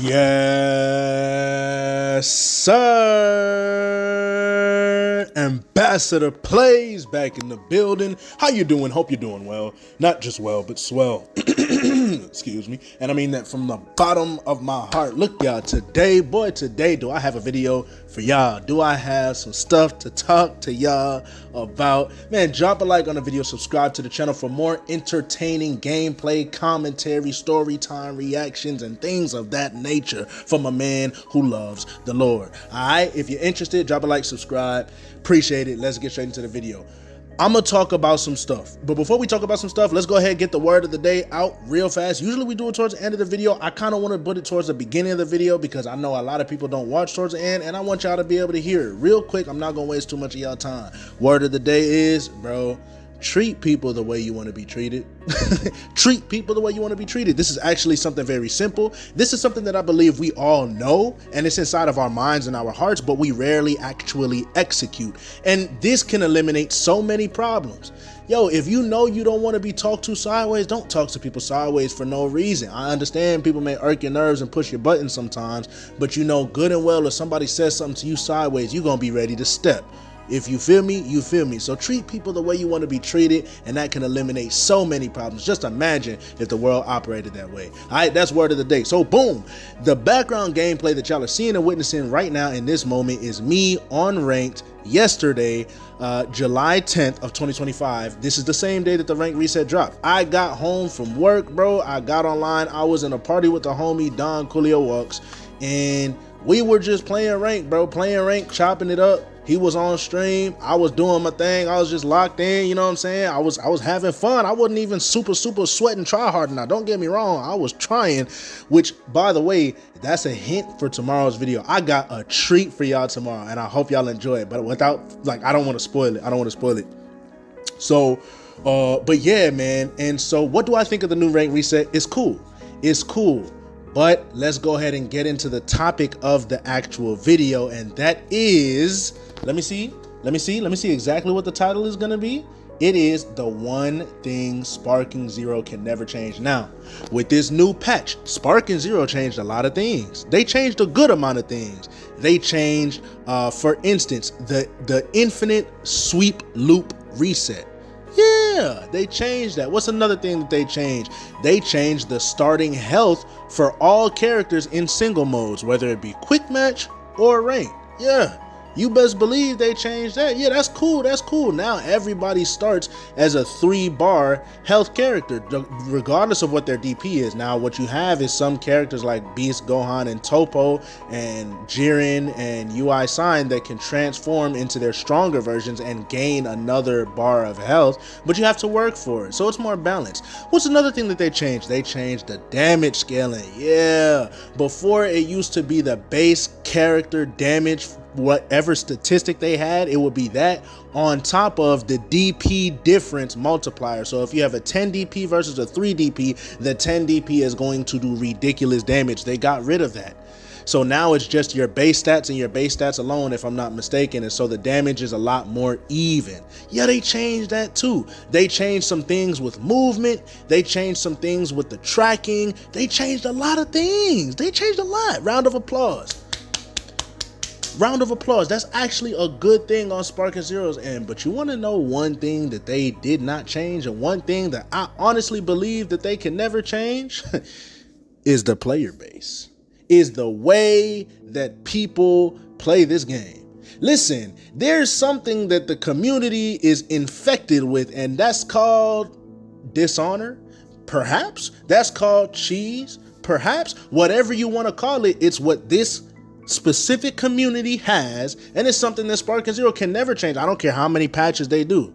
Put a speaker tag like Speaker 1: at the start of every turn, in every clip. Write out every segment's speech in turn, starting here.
Speaker 1: Yes, sir. Ambassador Plays back in the building. How you doing? Hope you're doing well. Not just well, but swell. Excuse me. And I mean that from the bottom of my heart. Look, y'all, today do I have a video for y'all? Do I have some stuff to talk to y'all about? Man, drop a like on the video, subscribe to the channel for more entertaining gameplay, commentary, story time, reactions, and things of that nature from a man who loves the Lord. Alright, if you're interested, drop a like, subscribe. Appreciate it. Let's get straight into the video. I'm gonna talk about some stuff, but before we talk about some stuff, let's go ahead and get the word of the day out real fast. Usually we do it towards the end of the video. I kind of want to put it towards the beginning of the video because I know a lot of people don't watch towards the end, and I want y'all to be able to hear it real quick. I'm not gonna waste too much of y'all time. Word of the day is, bro, treat people the way you want to be treated. Treat people the way you want to be treated. This is actually something very simple. This is something that I believe we all know, and it's inside of our minds and our hearts, but we rarely actually execute. And this can eliminate so many problems. Yo, if you know you don't want to be talked to sideways, don't talk to people sideways for no reason. I understand people may irk your nerves and push your buttons sometimes, but you know good and well if somebody says something to you sideways, you're going to be ready to step. If you feel me, you feel me. So treat people the way you want to be treated, and that can eliminate so many problems. Just imagine if the world operated that way. All right, that's word of the day. So boom, the background gameplay that y'all are seeing and witnessing right now in this moment is me on ranked yesterday, July 10th of 2025. This is the same day that the rank reset dropped. I got home from work, bro. I got online. I was in a party with the homie Don Coolio Walks, and we were just playing rank, bro. Playing rank, chopping it up. He was on stream. I was doing my thing. I was just locked in. You know what I'm saying? I was having fun. I wasn't even super sweating, try hard now. Don't get me wrong. I was trying, which, by the way, that's a hint for tomorrow's video. I got a treat for y'all tomorrow, and I hope y'all enjoy it. But without, like, I don't want to spoil it. So, but yeah, man. And so what do I think of the new rank reset? It's cool. It's cool. But let's go ahead and get into the topic of the actual video, and that is, let me see exactly what the title is gonna be. It is the one thing Sparking Zero can never change. Now, with this new patch, Sparking Zero changed a lot of things. They changed a good amount of things. They changed, for instance, the infinite sweep loop reset. Yeah, they changed that. What's another thing that they changed? They changed the starting health for all characters in single modes, whether it be quick match or rank. Yeah, you best believe they changed that. Yeah, that's cool. That's cool. Now everybody starts as a 3-bar health character, regardless of what their DP is. Now, what you have is some characters like Beast, Gohan, and Topo, and Jiren, and UI Sign that can transform into their stronger versions and gain another bar of health, but you have to work for it. So it's more balanced. What's another thing that they changed? They changed the damage scaling. Yeah, before it used to be the base character damage, whatever statistic they had, it would be that on top of the DP difference multiplier. So if you have a 10 DP versus a 3 DP, the 10 DP is going to do ridiculous damage. They got rid of that. So now it's just your base stats and your base stats alone, if I'm not mistaken, and so the damage is a lot more even. Yeah, they changed that too. They changed some things with movement. They changed some things with the tracking. They changed a lot of things. They changed a lot. Round of applause. Round of applause. That's actually a good thing on Sparking Zero's end. But you want to know one thing that they did not change, and one thing that I honestly believe that they can never change is the player base, is the way that people play this game. Listen, there's something that the community is infected with, and that's called dishonor. Perhaps that's called cheese. Perhaps whatever you want to call it, it's what this specific community has, and it's something that Sparking Zero can never change. I don't care how many patches they do.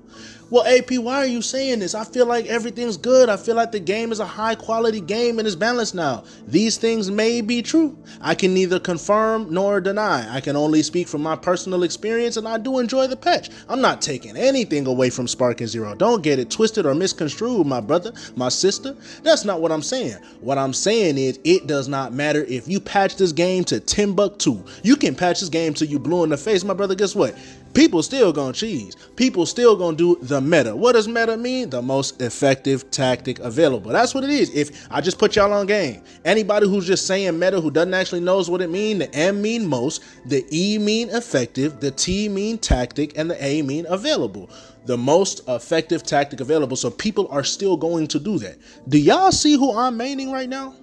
Speaker 1: Well, AP, why are you saying this? I feel like everything's good. I feel like the game is a high quality game and is balanced now. These things may be true. I can neither confirm nor deny. I can only speak from my personal experience, and I do enjoy the patch. I'm not taking anything away from Sparking Zero. Don't get it twisted or misconstrued, my brother, my sister. That's not what I'm saying. What I'm saying is it does not matter if you patch this game to Timbuktu. You can patch this game till you blue in the face, my brother. Guess what? people still gonna cheese. People still gonna do the meta. What does meta mean? The most effective tactic available. That's what it is. If I just put y'all on game, anybody who's just saying meta who doesn't actually knows what it means, the M mean most, the E mean effective, the T mean tactic, and the A mean available. The most effective tactic available. So people are still going to do that. Do y'all see who I'm maining right now?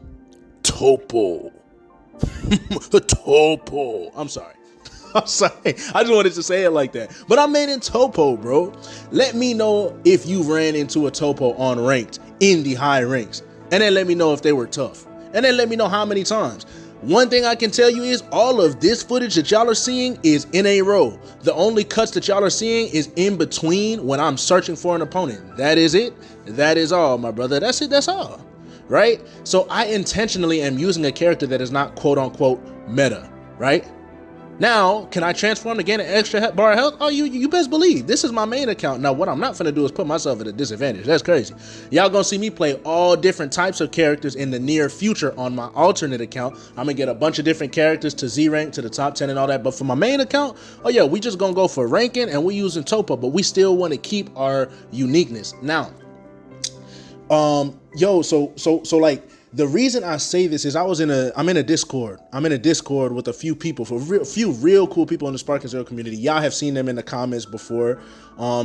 Speaker 1: Topo. Topo. I'm sorry. I just wanted to say it like that. But I'm maining Topo, bro. Let me know if you ran into a Topo on ranked in the high ranks. And then let me know if they were tough. And then let me know how many times. One thing I can tell you is all of this footage that y'all are seeing is in a row. The only cuts that y'all are seeing is in between when I'm searching for an opponent. That is it. That is all, my brother. That's it. That's all. Right? So I intentionally am using a character that is not quote unquote meta. Right? Now, can I transform to gain an extra bar of health? Oh, you best believe. This is my main account. Now, what I'm not finna do is put myself at a disadvantage. That's crazy. Y'all gonna see me play all different types of characters in the near future on my alternate account. I'm gonna get a bunch of different characters to Z rank, to the top 10 and all that. But for my main account, oh yeah, we just gonna go for ranking and we using Topo, but we still want to keep our uniqueness. Now, so like, the reason I say this is I'm in a Discord. I'm in a Discord with a few people, a few real cool people in the Spark and Zero community. Y'all have seen them in the comments before.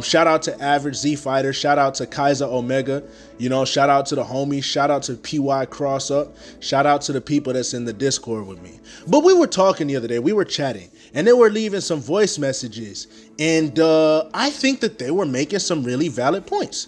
Speaker 1: Shout out to Average Z Fighter. Shout out to Kaiser Omega. You know, shout out to the homies. Shout out to PY Cross Up. Shout out to the people that's in the Discord with me. But we were talking the other day. We were chatting, and they were leaving some voice messages. And I think that they were making some really valid points.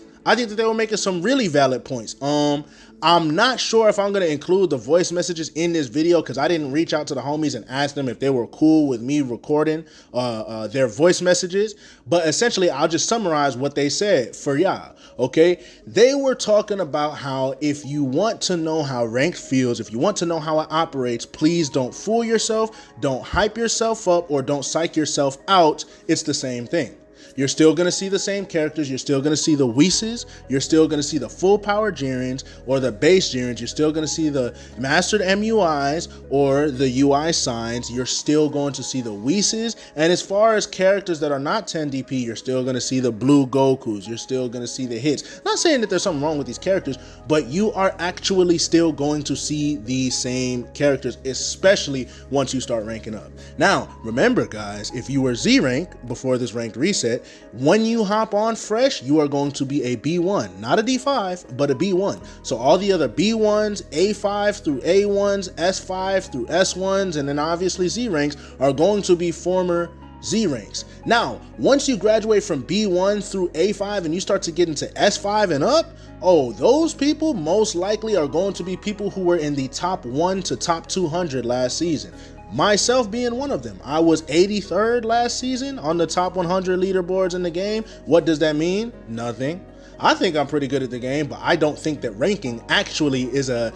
Speaker 1: I'm not sure if I'm going to include the voice messages in this video because I didn't reach out to the homies and ask them if they were cool with me recording their voice messages. But essentially, I'll just summarize what they said for y'all. Okay, they were talking about how if you want to know how ranked feels, if you want to know how it operates, please don't fool yourself, don't hype yourself up, or don't psych yourself out. It's the same thing. You're still going to see the same characters. You're still going to see the Whis. You're still going to see the full power Jirens or the base Jirens. You're still going to see the mastered MUIs or the UI signs. You're still going to see the Whis. And as far as characters that are not 10 DP, you're still going to see the blue Gokus. You're still going to see the hits. Not saying that there's something wrong with these characters, but you are actually still going to see these same characters, especially once you start ranking up. Now, remember, guys, if you were Z rank before this ranked reset, when you hop on fresh, you are going to be a B1, not a D5, but a B1. So all the other B1s, A5 through A1s, S5 through S1s, and then obviously Z ranks are going to be former Z ranks. Now, once you graduate from B1 through A5 and you start to get into S5 and up, oh, those people most likely are going to be people who were in the top 1 to top 200 last season. Myself being one of them. I was 83rd last season on the top 100 leaderboards in the game. What does that mean? Nothing. I think I'm pretty good at the game, but I don't think that ranking actually is a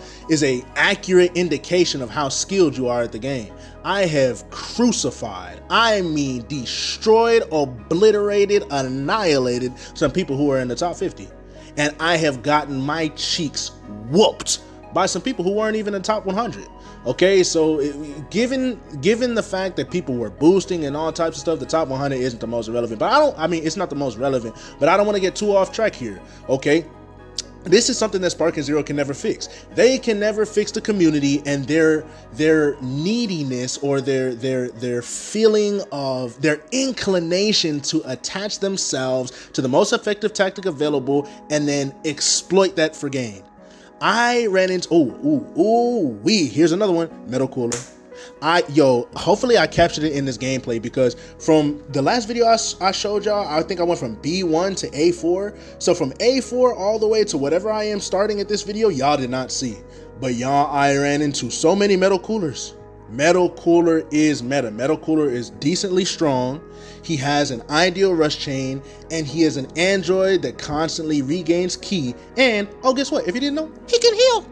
Speaker 1: accurate indication of how skilled you are at the game. I have crucified, I mean destroyed, obliterated, annihilated some people who are in the top 50. And I have gotten my cheeks whooped by some people who weren't even in the top 100. Okay, so given the fact that people were boosting and all types of stuff, the top 100 isn't the most relevant. But it's not the most relevant, but I don't want to get too off track here. Okay, this is something that Spark and Zero can never fix. They can never fix the community and their neediness or their feeling of their inclination to attach themselves to the most effective tactic available and then exploit that for gain. I ran into, here's another one, Metal Cooler. Hopefully I captured it in this gameplay because from the last video I showed y'all, I think I went from B1 to A4. So from A4 all the way to whatever I am starting at this video, y'all did not see. But y'all, I ran into so many Metal Coolers. Metal Cooler is meta. Metal Cooler is decently strong. He has an ideal rush chain, and he is an android that constantly regains ki. And, oh, guess what? If you didn't know, he can heal.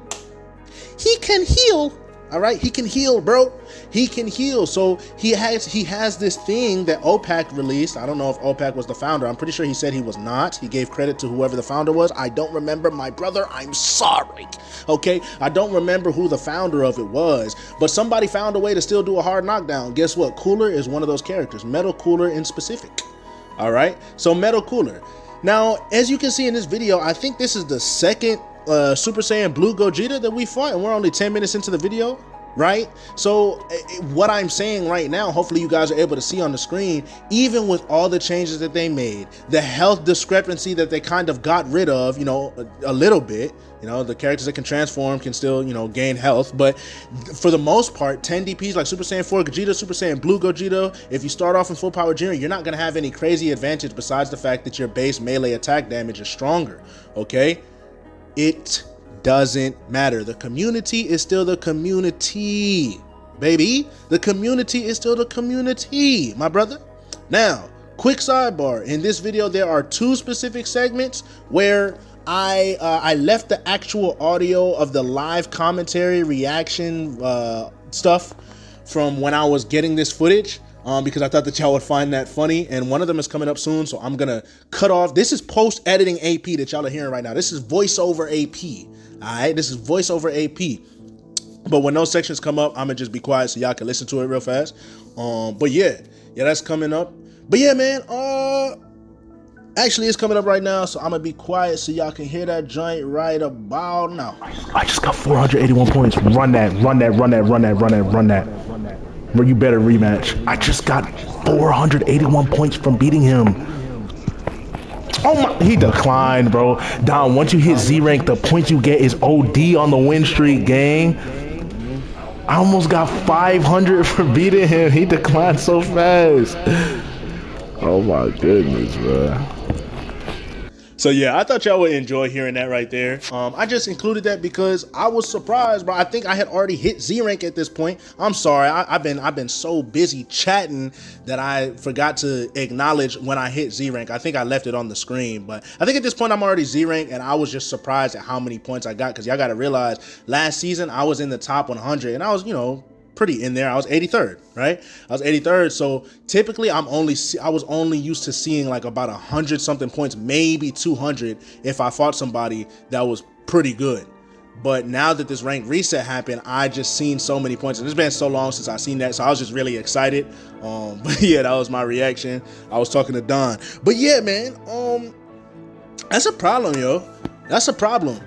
Speaker 1: He can heal All right, he can heal, bro. He can heal. So he has this thing that OPAC released. I don't know if OPAC was the founder. I'm pretty sure he said he was not. He gave credit to whoever the founder was. I don't remember, my brother. I'm sorry. Okay, I don't remember who the founder of it was, but somebody found a way to still do a hard knockdown. Guess what? Cooler is one of those characters. Metal Cooler in specific. All right, so Metal Cooler. Now, as you can see in this video, I think this is the second Super Saiyan Blue Gogeta that we fought, and we're only 10 minutes into the video, right? So what I'm saying right now, hopefully you guys are able to see on the screen, even with all the changes that they made, the health discrepancy that they kind of got rid of, you know, a little bit, you know, the characters that can transform can still, you know, gain health, but for the most part, 10 DPs like Super Saiyan 4 Gogeta, Super Saiyan Blue Gogeta, if you start off in full power Jiren, you're not going to have any crazy advantage besides the fact that your base melee attack damage is stronger, okay? It doesn't matter. The community is still the community, baby. The community is still the community, my brother. Now, quick sidebar. In this video, there are two specific segments where I left the actual audio of the live commentary reaction stuff from when I was getting this footage. Because I thought that y'all would find that funny, and one of them is coming up soon, so I'm gonna cut off. This is post-editing AP that y'all are hearing right now. This is voiceover AP, all right? This is voiceover AP. But when those sections come up, I'm gonna just be quiet so y'all can listen to it real fast. But yeah, that's coming up. But yeah, man, actually it's coming up right now, so I'm gonna be quiet so y'all can hear that joint right about now.
Speaker 2: I just got 481 points. Run that. Bro, you better rematch. I just got 481 points from beating him. Oh my, he declined, bro. Don, once you hit Z rank, the points you get is OD on the win streak, gang. I almost got 500 for beating him. He declined so fast. Oh my goodness, bro.
Speaker 1: So yeah, I thought y'all would enjoy hearing that right there. I just included that because I was surprised, bro. I think I had already hit Z rank at this point. I'm sorry, I've been so busy chatting that I forgot to acknowledge when I hit Z rank. I think I left it on the screen, but I think at this point I'm already Z rank, and I was just surprised at how many points I got, because y'all got to realize last season I was in the top 100, and I was, you know, pretty in there. I was 83rd, right? I was 83rd. So typically I was only used to seeing like about 100 something points, maybe 200 if I fought somebody that was pretty good. But now that this rank reset happened, I just seen so many points, and it's been so long since I seen that, so I was just really excited. But yeah, that was my reaction. I was talking to Don. But yeah, man, that's a problem, yo. That's a problem.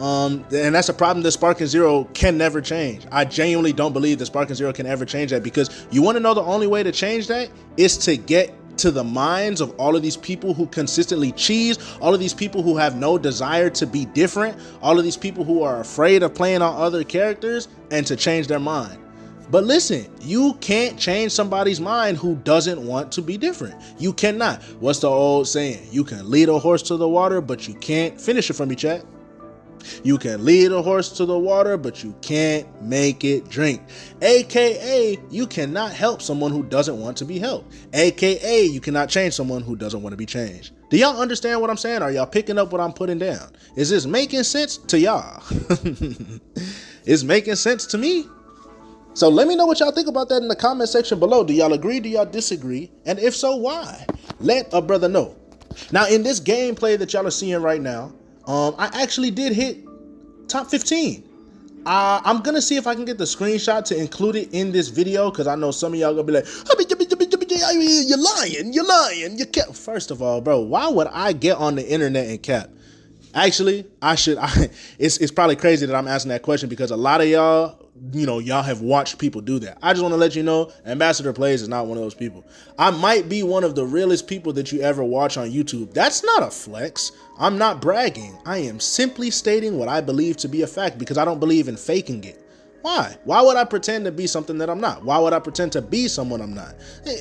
Speaker 1: And that's a problem that Sparking Zero can never change. I genuinely don't believe that Sparking Zero can ever change that, because you want to know the only way to change that is to get to the minds of all of these people who consistently cheese, all of these people who have no desire to be different, all of these people who are afraid of playing on other characters, and to change their mind. But listen, you can't change somebody's mind who doesn't want to be different. You cannot. What's the old saying? You can lead a horse to the water, but you can't finish it for me, chat. You can lead a horse to the water, but you can't make it drink. AKA, you cannot help someone who doesn't want to be helped. AKA, you cannot change someone who doesn't want to be changed. Do y'all understand what I'm saying? Are y'all picking up what I'm putting down? Is this making sense to y'all? It's making sense to me. So let me know what y'all think about that in the comment section below. Do y'all agree? Do y'all disagree? And if so, why? Let a brother know. Now, in this gameplay that y'all are seeing right now, I actually did hit top 15. I'm gonna see if I can get the screenshot to include it in this video, because I know some of y'all gonna be like, you're lying, you cap. First of all, bro, why would I get on the internet and cap? Actually, it's probably crazy that I'm asking that question, because a lot of y'all, you know, y'all have watched people do that. I just want to let you know, Ambassador Plays is not one of those people. I might be one of the realest people that you ever watch on YouTube. That's not a flex. I'm not bragging. I am simply stating what I believe to be a fact, because I don't believe in faking it. Why? Why would I pretend to be something that I'm not? Why would I pretend to be someone I'm not?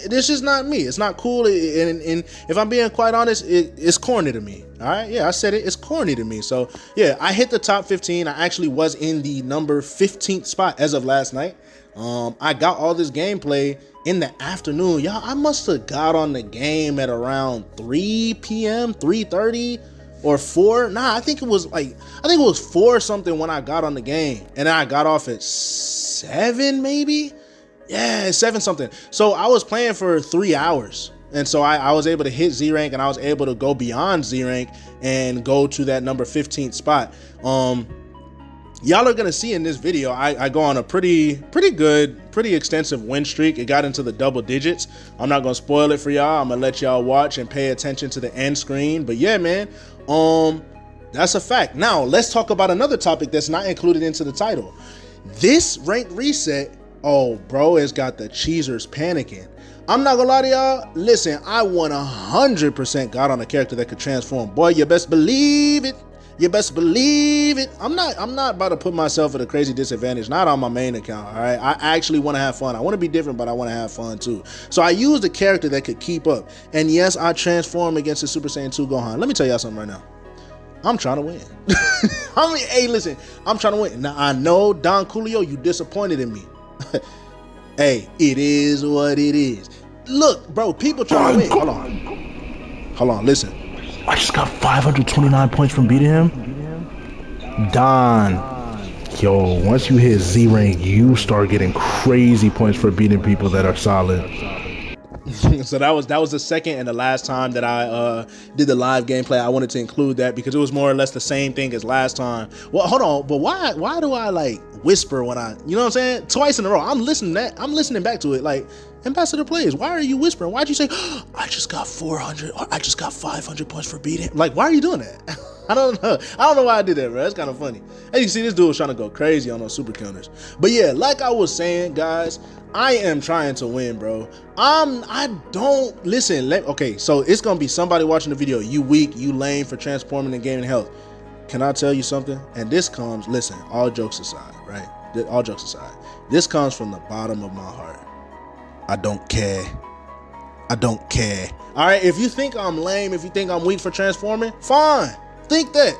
Speaker 1: This is not me. It's not cool. And if I'm being quite honest, it's corny to me. All right. Yeah, I said it. It's corny to me. So yeah, I hit the top 15. I actually was in the number 15th spot as of last night. I got all this gameplay in the afternoon. Y'all, I must have got on the game at around 3 p.m., 3:30. or 4. Nah, I think it was 4 something when I got on the game, and then I got off at 7 maybe. Yeah, 7 something. So I was playing for 3 hours. And so I was able to hit Z rank, and I was able to go beyond Z rank and go to that number 15th spot. Y'all are gonna see in this video, I go on a pretty extensive win streak. It got into the double digits. I'm not gonna spoil it for y'all. I'm gonna let y'all watch and pay attention to the end screen. But yeah, man, that's a fact. Now let's talk about another topic that's not included into the title. This rank reset, oh bro, it's got the cheesers panicking. I'm not gonna lie to y'all. Listen, I 100% got on a character that could transform. Boy, you best believe it. You best believe it. I'm not about to put myself at a crazy disadvantage. Not on my main account. All right. I actually want to have fun. I want to be different, but I want to have fun too. So I used a character that could keep up. And yes, I transformed against the Super Saiyan 2 Gohan. Let me tell y'all something right now. I'm trying to win. Hey, listen. I'm trying to win. Now I know Don Coolio, you disappointed in me. Hey, it is what it is. Look, bro, people trying to win. Hold on, listen.
Speaker 2: I just got 529 points from beating him. Don. Yo, once you hit Z rank, you start getting crazy points for beating people that are solid.
Speaker 1: So that was the second and the last time that I did the live gameplay. I wanted to include that because it was more or less the same thing as last time. Well, hold on, but why do I like whisper when you know what I'm saying? Twice in a row. I'm listening back to it like, Ambassador Plays, why are you whispering? Why'd you say, I just got 400 or I just got 500 points for beating? Like, why are you doing that? I don't know why I did that, bro. That's kind of funny. As you can see, this dude was trying to go crazy on those super counters. But yeah, like I was saying, guys, I am trying to win, bro. Okay, so it's gonna be somebody watching the video. You weak, you lame for transforming and gaining health. Can I tell you something? And this comes, listen, all jokes aside, right? All jokes aside, this comes from the bottom of my heart. I don't care. I don't care. All right, if you think I'm lame, if you think I'm weak for transforming, fine. Think that.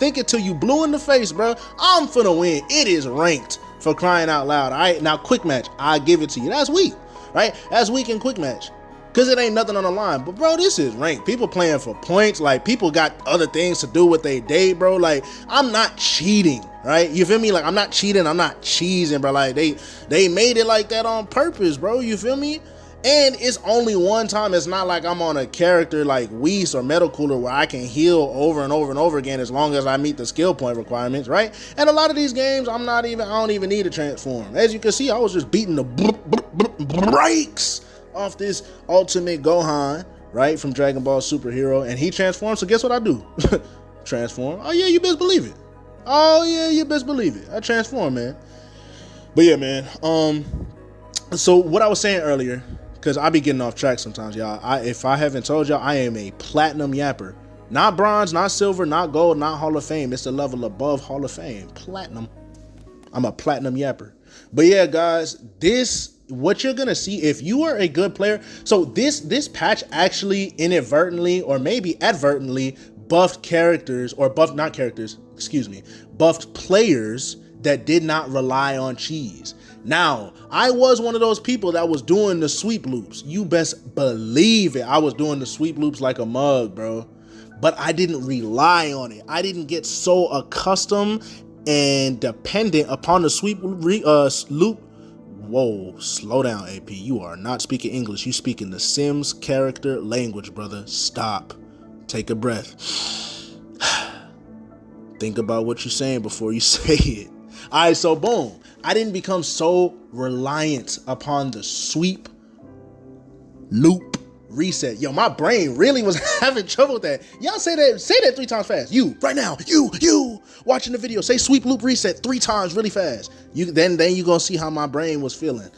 Speaker 1: Think it till you blue in the face, bro. I'm finna win. It is ranked, for crying out loud. All right, now quick match, I give it to you. That's weak, right? That's weak in quick match, because it ain't nothing on the line. But bro, this is ranked. People playing for points. Like, people got other things to do with their day, bro. Like, I'm not cheating, right? You feel me? Like, I'm not cheating. I'm not cheesing, bro. Like, they made it like that on purpose, bro. You feel me? And it's only one time. It's not like I'm on a character like Whis or Metal Cooler where I can heal over and over and over again as long as I meet the skill point requirements, right? And a lot of these games, I don't even need to transform. As you can see, I was just beating the brakes off this Ultimate Gohan, right, from Dragon Ball Superhero, and he transforms. So guess what I do? Transform. Oh yeah, you best believe it. Oh yeah, you best believe it. I transform, man. But yeah, man. So what I was saying earlier, because I be getting off track sometimes, y'all. If I haven't told y'all, I am a platinum yapper. Not bronze, not silver, not gold, not Hall of Fame. It's the level above Hall of Fame. Platinum. I'm a platinum yapper. But yeah, guys, what you're gonna see if you are a good player. So this patch actually inadvertently or maybe advertently buffed characters, or buffed players that did not rely on cheese. Now, I was one of those people that was doing the sweep loops. You best believe it. I was doing the sweep loops like a mug, bro. But I didn't rely on it. I didn't get so accustomed and dependent upon the sweep loop. Whoa, slow down, AP. You are not speaking English. You speaking the Sims character language, brother. Stop. Take a breath. Think about what you're saying before you say it. All right, so boom. I didn't become so reliant upon the sweep loop reset. Yo, my brain really was having trouble with that. Y'all say that 3 times fast. You, right now, you watching the video, say sweep loop reset 3 times really fast. Then you gonna see how my brain was feeling.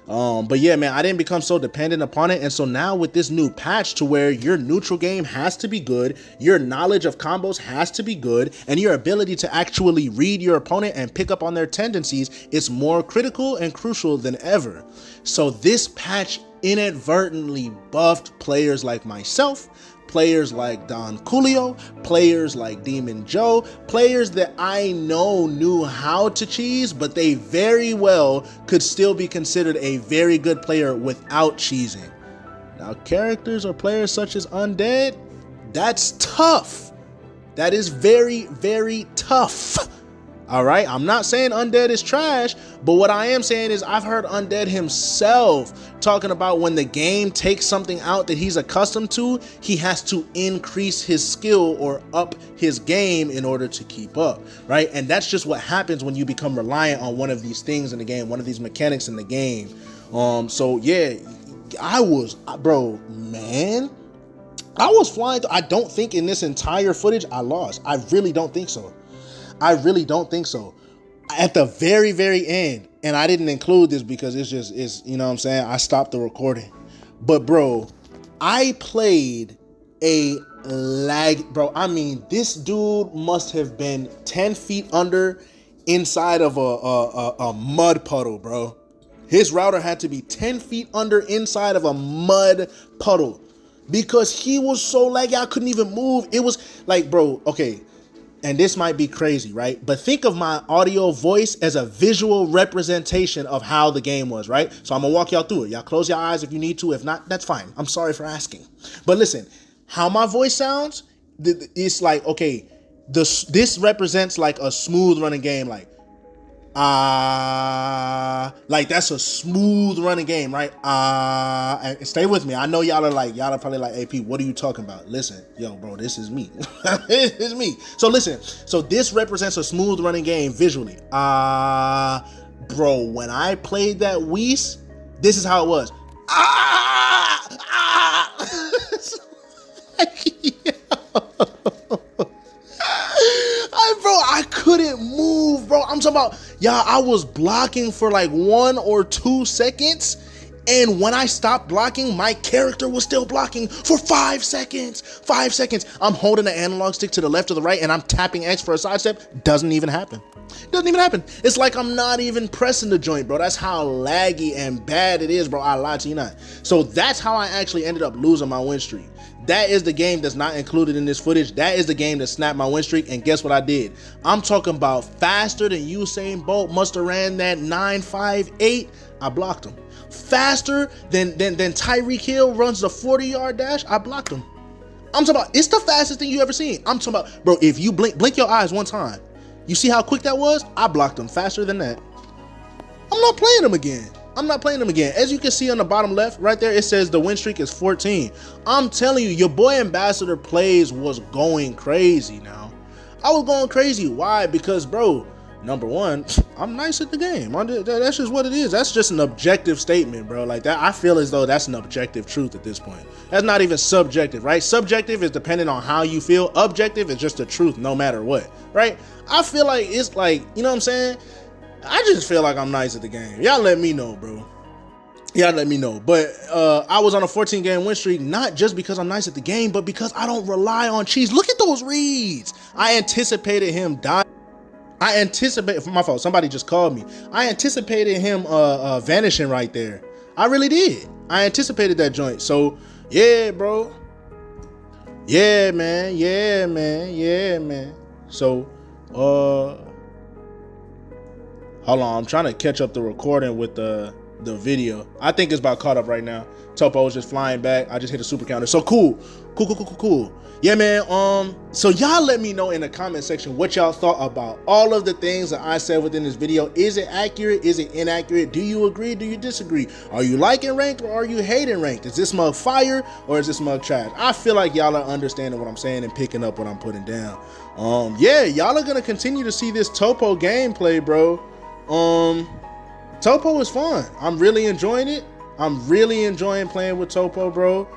Speaker 1: But yeah, man, I didn't become so dependent upon it. And so now with this new patch to where your neutral game has to be good, your knowledge of combos has to be good, and your ability to actually read your opponent and pick up on their tendencies is more critical and crucial than ever. So this patch inadvertently buffed players like myself, players like Don Coolio, players like Demon Joe, players that I know knew how to cheese, but they very well could still be considered a very good player without cheesing. Now, characters or players such as Undead, that's tough. That is very, very tough. All right, I'm not saying Undead is trash, but what I am saying is I've heard Undead himself talking about when the game takes something out that he's accustomed to, he has to increase his skill or up his game in order to keep up, right? And that's just what happens when you become reliant on one of these things in the game, one of these mechanics in the game. So yeah, I was flying. I don't think in this entire footage I lost. I really don't think so. At the very, very end, and I didn't include this because it's you know what I'm saying, I stopped the recording. But bro, I played a lag, bro. I mean, this dude must have been 10 feet under inside of a mud puddle, bro. His router had to be 10 feet under inside of a mud puddle because he was so laggy I couldn't even move. It was like, bro, okay, and this might be crazy, right? But think of my audio voice as a visual representation of how the game was, right? So I'm gonna walk y'all through it. Y'all close your eyes if you need to. If not, that's fine. I'm sorry for asking. But listen, how my voice sounds, it's like, okay, this represents like a smooth running game, like like that's a smooth running game, right? And stay with me. I know y'all are probably like, AP, what are you talking about? Listen, yo, bro, this is me. This is me. So listen, so this represents a smooth running game visually. Bro, when I played that Whis, this is how it was. Bro, I couldn't move, bro. I'm talking about, y'all, I was blocking for like 1 or 2 seconds. And when I stopped blocking, my character was still blocking for 5 seconds. 5 seconds. I'm holding the analog stick to the left or the right and I'm tapping X for a sidestep. Doesn't even happen. Doesn't even happen. It's like I'm not even pressing the joint, bro. That's how laggy and bad it is, bro. I lied to you not. So that's how I actually ended up losing my win streak. That is the game that's not included in this footage. That is the game that snapped my win streak. And guess what I did? I'm talking about faster than Usain Bolt must have ran that 9.58. I blocked him. Faster than Tyreek Hill runs the 40-yard dash. I blocked him. I'm talking about, it's the fastest thing you ever seen. I'm talking about, bro, if you blink your eyes one time, you see how quick that was? I blocked him faster than that. I'm not playing him again. As you can see on the bottom left, right there, it says the win streak is 14. I'm telling you, your boy Ambassador Plays was going crazy now. I was going crazy. Why? Because, bro, number one, I'm nice at the game. That's just what it is. That's just an objective statement, bro. Like that, I feel as though that's an objective truth at this point. That's not even subjective, right? Subjective is dependent on how you feel. Objective is just the truth no matter what, right? I feel like it's like, you know what I'm saying? I just feel like I'm nice at the game. Y'all let me know, bro. Y'all let me know. But I was on a 14-game win streak, not just because I'm nice at the game, but because I don't rely on cheese. Look at those reads. I anticipated him dying. My fault, somebody just called me. I anticipated him vanishing right there. I really did. I anticipated that joint. So, yeah, bro. Yeah, man. So, hold on, I'm trying to catch up the recording with the video. I think it's about caught up right now. Topo is just flying back. I just hit a super counter. So cool. Yeah, man. So y'all let me know in the comment section what y'all thought about all of the things that I said within this video. Is it accurate? Is it inaccurate? Do you agree? Do you disagree? Are you liking ranked or are you hating ranked? Is this mug fire or is this mug trash? I feel like y'all are understanding what I'm saying and picking up what I'm putting down. Yeah, y'all are gonna continue to see this Topo gameplay, bro. Topo is fun. I'm really enjoying it. I'm really enjoying playing with Topo, bro.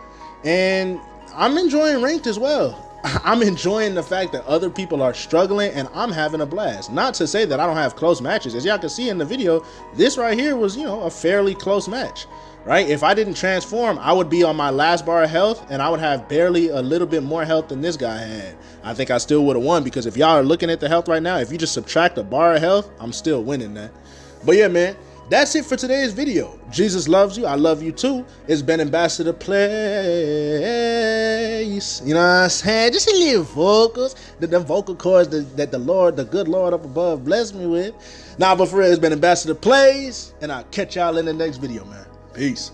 Speaker 1: And I'm enjoying ranked as well. I'm enjoying the fact that other people are struggling and I'm having a blast. Not to say that I don't have close matches. As y'all can see in the video, this right here was, you know, a fairly close match, right? If I didn't transform, I would be on my last bar of health and I would have barely a little bit more health than this guy had. I think I still would have won because if y'all are looking at the health right now, if you just subtract a bar of health, I'm still winning that. But yeah, man, that's it for today's video. Jesus loves you. I love you too. It's been Ambassador Plays. You know what I'm saying? Just a little vocals. The vocal cords that the Lord, the good Lord up above blessed me with. Nah, but for real, it's been Ambassador Plays. And I'll catch y'all in the next video, man. Peace.